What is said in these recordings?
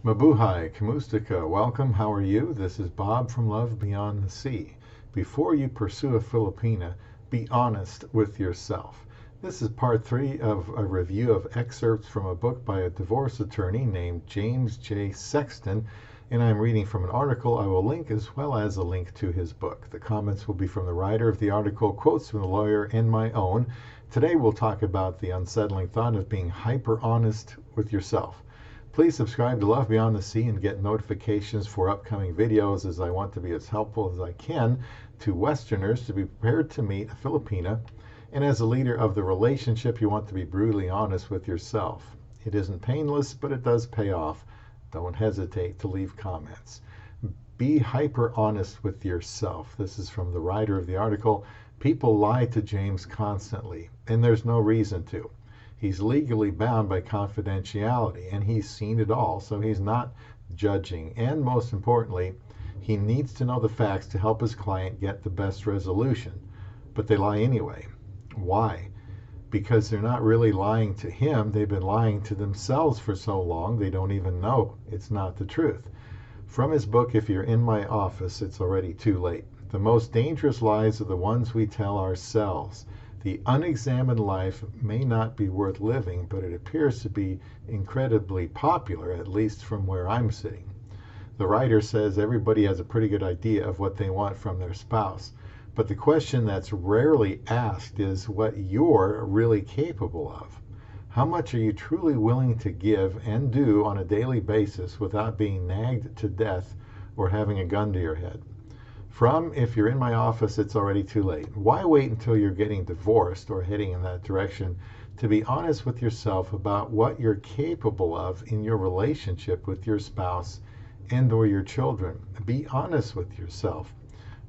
Mabuhay, Kamustika, welcome. How are you? This is Bob from Love Beyond the Sea. Before you pursue a Filipina, be honest with yourself. This is part 3 of a review of excerpts from a book by a divorce attorney named James J. Sexton, and I'm reading from an article I will link as well as a link to his book. The comments will be from the writer of the article, quotes from the lawyer, and my own. Today we'll talk about the unsettling thought of being hyper honest with yourself. Please subscribe to Love Beyond the Sea and get notifications for upcoming videos, as I want to be as helpful as I can to Westerners to be prepared to meet a Filipina. And as a leader of the relationship, you want to be brutally honest with yourself. It isn't painless, but it does pay off. Don't hesitate to leave comments. Be hyper honest with yourself. This is from the writer of the article. People lie to James constantly, and there's no reason to. He's legally bound by confidentiality, and he's seen it all, so he's not judging. And most importantly, he needs to know the facts to help his client get the best resolution. But they lie anyway. Why? Because they're not really lying to him. They've been lying to themselves for so long, they don't even know it's not the truth. From his book, If You're in My Office, It's Already Too Late. The most dangerous lies are the ones we tell ourselves. The unexamined life may not be worth living, but it appears to be incredibly popular, at least from where I'm sitting. The writer says everybody has a pretty good idea of what they want from their spouse, but the question that's rarely asked is what you're really capable of. How much are you truly willing to give and do on a daily basis without being nagged to death or having a gun to your head? From If You're in My Office, It's Already Too Late. Why wait until you're getting divorced or heading in that direction to be honest with yourself about what you're capable of in your relationship with your spouse and or your children? Be honest with yourself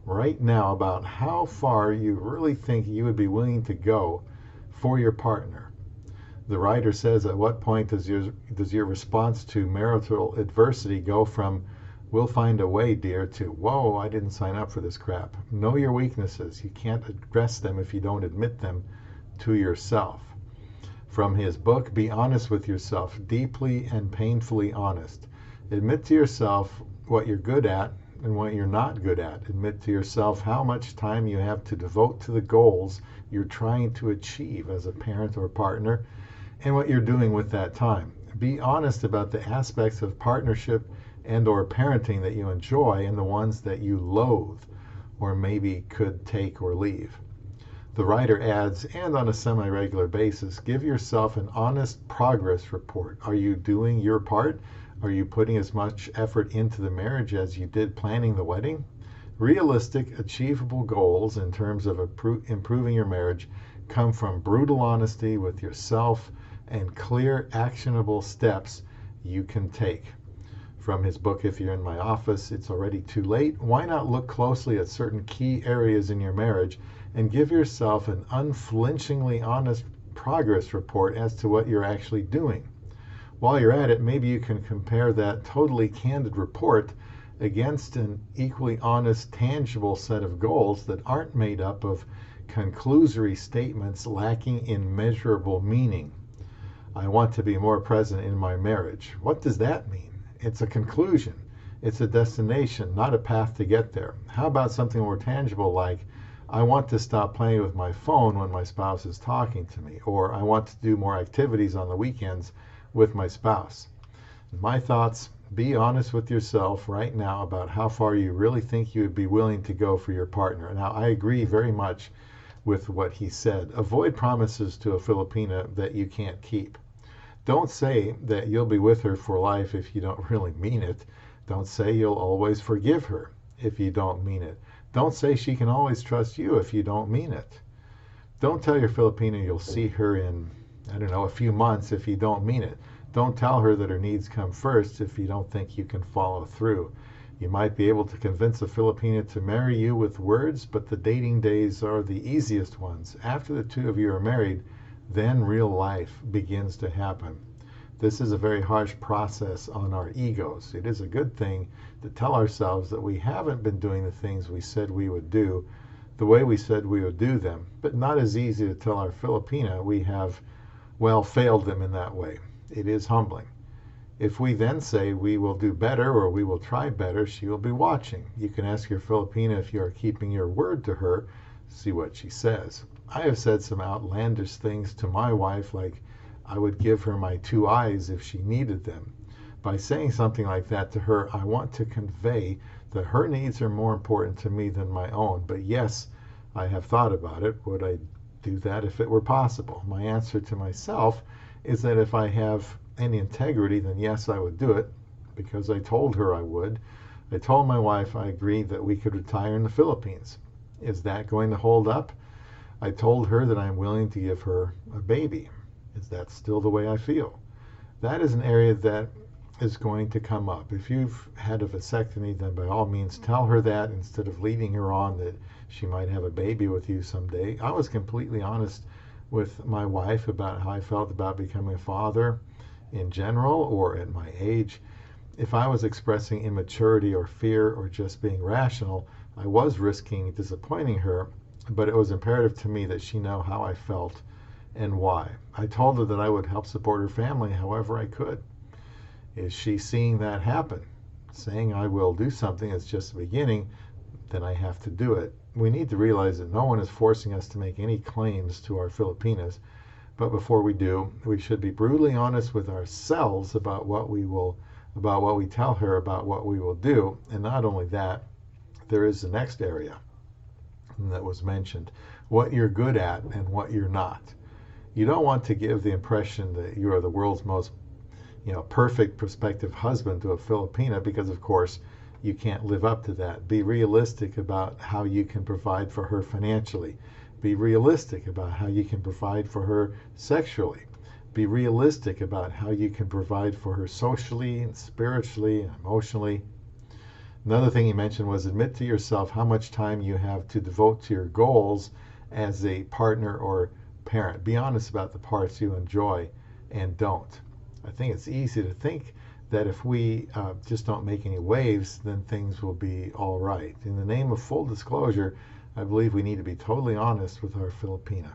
right now about how far you really think you would be willing to go for your partner. The writer says, at what point does your response to marital adversity go from "we'll find a way, dear," to "whoa, I didn't sign up for this crap"? Know your weaknesses. You can't address them if you don't admit them to yourself. From his book, Be Honest with Yourself, deeply and painfully honest. Admit to yourself what you're good at and what you're not good at. Admit to yourself how much time you have to devote to the goals you're trying to achieve as a parent or partner, and what you're doing with that time. Be honest about the aspects of partnership and or parenting that you enjoy and the ones that you loathe or maybe could take or leave. The writer adds, and on a semi-regular basis, give yourself an honest progress report. Are you doing your part? Are you putting as much effort into the marriage as you did planning the wedding? Realistic, achievable goals in terms of improving your marriage come from brutal honesty with yourself and clear, actionable steps you can take. From his book, If You're in My Office, It's Already Too Late. Why not look closely at certain key areas in your marriage and give yourself an unflinchingly honest progress report as to what you're actually doing? While you're at it, maybe you can compare that totally candid report against an equally honest, tangible set of goals that aren't made up of conclusory statements lacking in measurable meaning. I want to be more present in my marriage. What does that mean? It's a conclusion. It's a destination, not a path to get there. How about something more tangible like, I want to stop playing with my phone when my spouse is talking to me, or I want to do more activities on the weekends with my spouse. My thoughts, be honest with yourself right now about how far you really think you would be willing to go for your partner. Now, I agree very much with what he said. Avoid promises to a Filipina that you can't keep. Don't say that you'll be with her for life if you don't really mean it. Don't say you'll always forgive her if you don't mean it. Don't say she can always trust you if you don't mean it. Don't tell your Filipina you'll see her in, a few months if you don't mean it. Don't tell her that her needs come first if you don't think you can follow through. You might be able to convince a Filipina to marry you with words, but the dating days are the easiest ones. After the two of you are married, then real life begins to happen. This is a very harsh process on our egos. It is a good thing to tell ourselves that we haven't been doing the things we said we would do the way we said we would do them, but not as easy to tell our Filipina we have, failed them in that way. It is humbling. If we then say we will do better or we will try better, she will be watching. You can ask your Filipina if you are keeping your word to her, see what she says. I have said some outlandish things to my wife, like I would give her my two eyes if she needed them. By saying something like that to her, I want to convey that her needs are more important to me than my own. But yes, I have thought about it. Would I do that if it were possible? My answer to myself is that if I have any integrity, then yes, I would do it, because I told her I would. I told my wife I agreed that we could retire in the Philippines. Is that going to hold up? I told her that I'm willing to give her a baby. Is that still the way I feel? That is an area that is going to come up. If you've had a vasectomy, then by all means tell her that instead of leading her on that she might have a baby with you someday. I was completely honest with my wife about how I felt about becoming a father in general or at my age. If I was expressing immaturity or fear or just being rational, I was risking disappointing her, but it was imperative to me that she know how I felt and why. I told her that I would help support her family however I could. Is she seeing that happen? Saying I will do something is just the beginning, then I have to do it. We need to realize that no one is forcing us to make any claims to our Filipinas, but before we do, we should be brutally honest with ourselves about what we tell her about what we will do. And not only that, there is the next area that was mentioned, what you're good at and what you're not. You don't want to give the impression that you are the world's most perfect prospective husband to a Filipina, because of course you can't live up to that. Be realistic about how you can provide for her financially. Be realistic about how you can provide for her sexually. Be realistic about how you can provide for her socially and spiritually and emotionally. Another thing you mentioned was admit to yourself how much time you have to devote to your goals as a partner or parent. Be honest about the parts you enjoy and don't. I think it's easy to think that if we just don't make any waves, then things will be all right. In the name of full disclosure, I believe we need to be totally honest with our Filipina.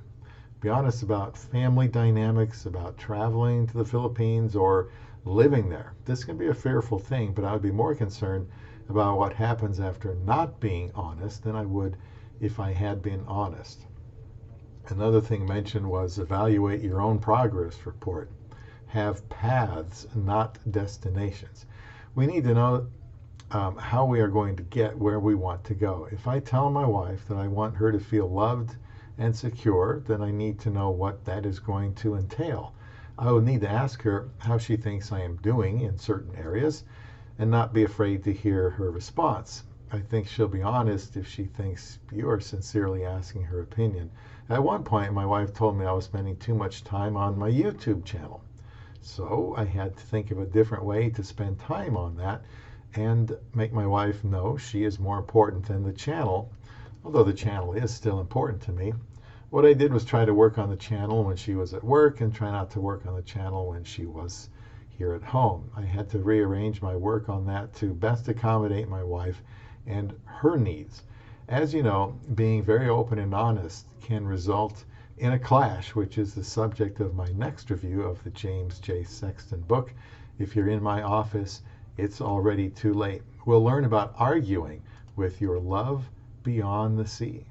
Be honest about family dynamics, about traveling to the Philippines or living there. This can be a fearful thing, but I would be more concerned about what happens after not being honest than I would if I had been honest. Another thing mentioned was evaluate your own progress report. Have paths, not destinations. We need to know how we are going to get where we want to go. If I tell my wife that I want her to feel loved and secure, then I need to know what that is going to entail. I would need to ask her how she thinks I am doing in certain areas and not be afraid to hear her response. I think she'll be honest if she thinks you are sincerely asking her opinion. At one point, my wife told me I was spending too much time on my YouTube channel. So I had to think of a different way to spend time on that and make my wife know she is more important than the channel, although the channel is still important to me. What I did was try to work on the channel when she was at work and try not to work on the channel when she was here at home. I had to rearrange my work on that to best accommodate my wife and her needs. As you know, being very open and honest can result in a clash, which is the subject of my next review of the James J. Sexton book. If you're in my office, it's already too late. We'll learn about arguing with your love beyond the sea.